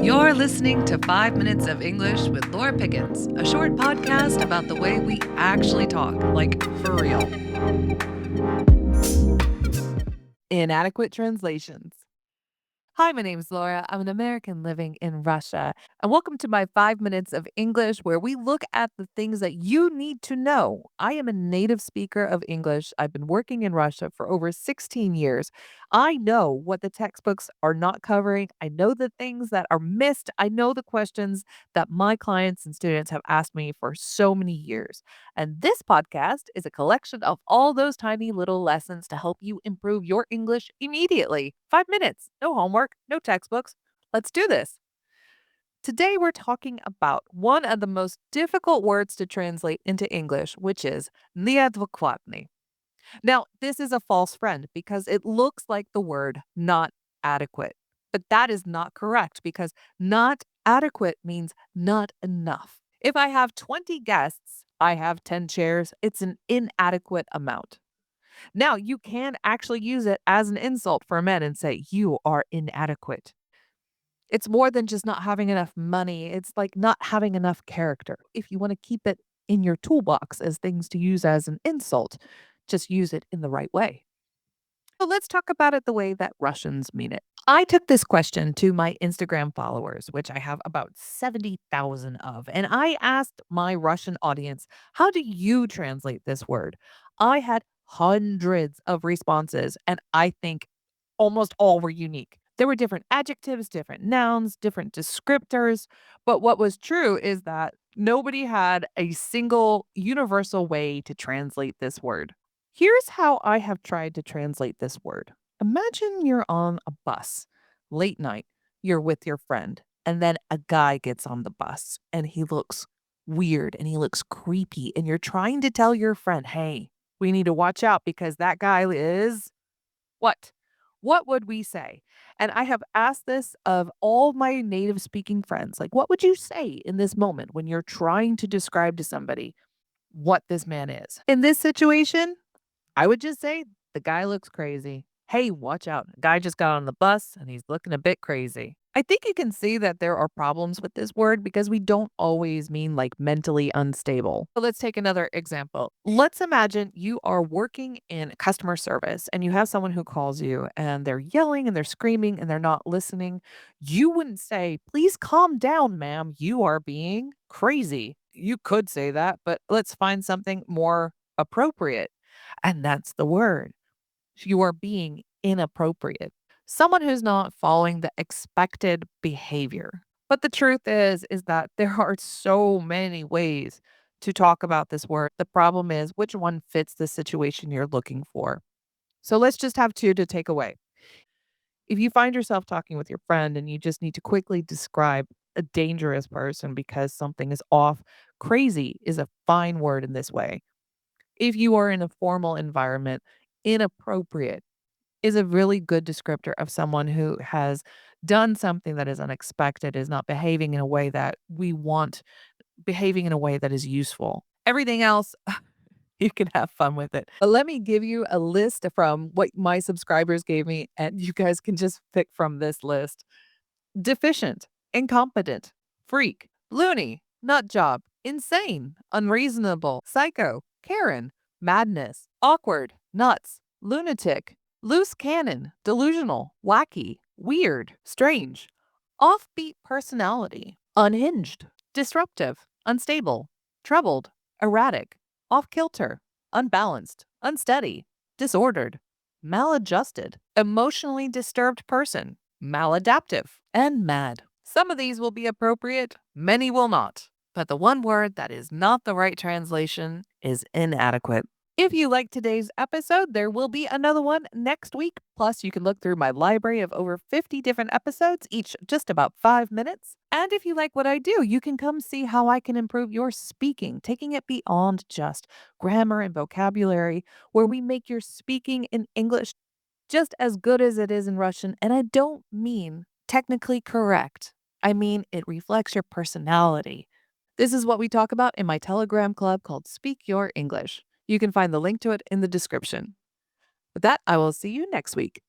You're listening to 5 Minutes of English with Laura Pickens, a short podcast about the way we actually talk, like for real. Inadequate translations. Hi, my name is Laura. I'm an American living in Russia. And welcome to my 5 minutes of English, where we look at the things that you need to know. I am a native speaker of English. I've been working in Russia for over 16 years. I know what the textbooks are not covering. I know the things that are missed. I know the questions that my clients and students have asked me for so many years. And this podcast is a collection of all those tiny little lessons to help you improve your English immediately. 5 minutes, no homework, no textbooks. Let's do this. Today, we're talking about one of the most difficult words to translate into English, which is неадекватный. Now, this is a false friend because it looks like the word not adequate. But that is not correct because not adequate means not enough. If I have 20 guests, I have 10 chairs. It's an inadequate amount. Now, you can actually use it as an insult for men and say, you are inadequate. It's more than just not having enough money. It's like not having enough character. If you want to keep it in your toolbox as things to use as an insult, just use it in the right way. So let's talk about it the way that Russians mean it. I took this question to my Instagram followers, which I have about 70,000 of, and I asked my Russian audience, how do you translate this word? I had hundreds of responses, and I think almost all were unique. There were different adjectives, different nouns, different descriptors. But what was true is that nobody had a single universal way to translate this word. Here's how I have tried to translate this word. Imagine you're on a bus, late night, you're with your friend, and then a guy gets on the bus and he looks weird and he looks creepy. And you're trying to tell your friend, hey, we need to watch out because that guy is what? What would we say? And I have asked this of all my native speaking friends. Like, what would you say in this moment when you're trying to describe to somebody what this man is? In this situation, I would just say the guy looks crazy. Hey, watch out. Guy just got on the bus and he's looking a bit crazy. I think you can see that there are problems with this word because we don't always mean like mentally unstable. So let's take another example. Let's imagine you are working in customer service and you have someone who calls you and they're yelling and they're screaming and they're not listening. You wouldn't say, please calm down, ma'am. You are being crazy. You could say that, but let's find something more appropriate. And that's the word. You are being inappropriate. Someone who's not following the expected behavior. But the truth is that there are so many ways to talk about this word. The problem is which one fits the situation you're looking for. So let's just have two to take away. If you find yourself talking with your friend and you just need to quickly describe a dangerous person because something is off, crazy is a fine word in this way. If you are in a formal environment, inappropriate is a really good descriptor of someone who has done something that is unexpected, is not behaving in a way that we want, behaving in a way that is useful. Everything else, you can have fun with it. But let me give you a list from what my subscribers gave me, and you guys can just pick from this list. Deficient, incompetent, freak, loony, nut job, insane, unreasonable, psycho, Karen, madness, awkward, nuts, lunatic, loose cannon, delusional, wacky, weird, strange, offbeat personality, unhinged, disruptive, unstable, troubled, erratic, off kilter, unbalanced, unsteady, disordered, maladjusted, emotionally disturbed person, maladaptive, and mad. Some of these will be appropriate, many will not. But the one word that is not the right translation is inadequate. If you like today's episode, there will be another one next week. Plus, you can look through my library of over 50 different episodes, each just about 5 minutes. And if you like what I do, you can come see how I can improve your speaking, taking it beyond just grammar and vocabulary, where we make your speaking in English just as good as it is in Russian. And I don't mean technically correct, I mean it reflects your personality. This is what we talk about in my Telegram club called Speak Your English. You can find the link to it in the description. With that, I will see you next week.